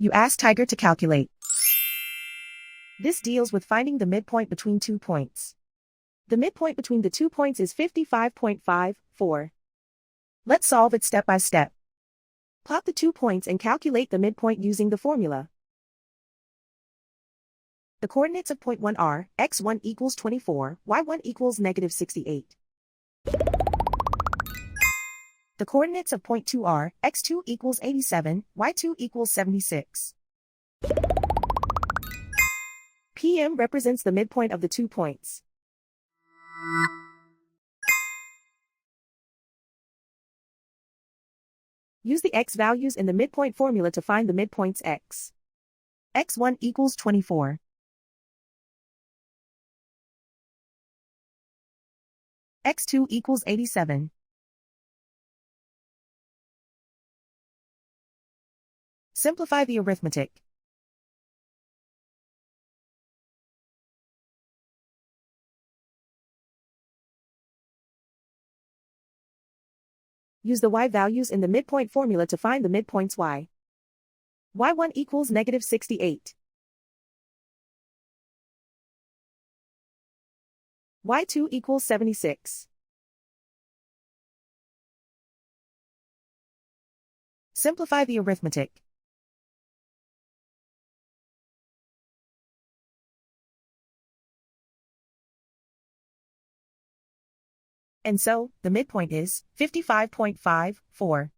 You ask Tiger to calculate. This deals with finding the midpoint between 2 points. The midpoint between the 2 points is 55.54. Let's solve it step by step. Plot the 2 points and calculate the midpoint using the formula. The coordinates of point 1 are x1 equals 24, y1 equals negative 68. The coordinates of point 2 are x2 equals 87, y2 equals 76. PM represents the midpoint of the 2 points. Use the x values in the midpoint formula to find the midpoints x. x1 equals 24. x2 equals 87. Simplify the arithmetic. Use the y values in the midpoint formula to find the midpoints y. y1 equals negative 68. y2 equals 76. Simplify the arithmetic. And so, the midpoint is 55.54.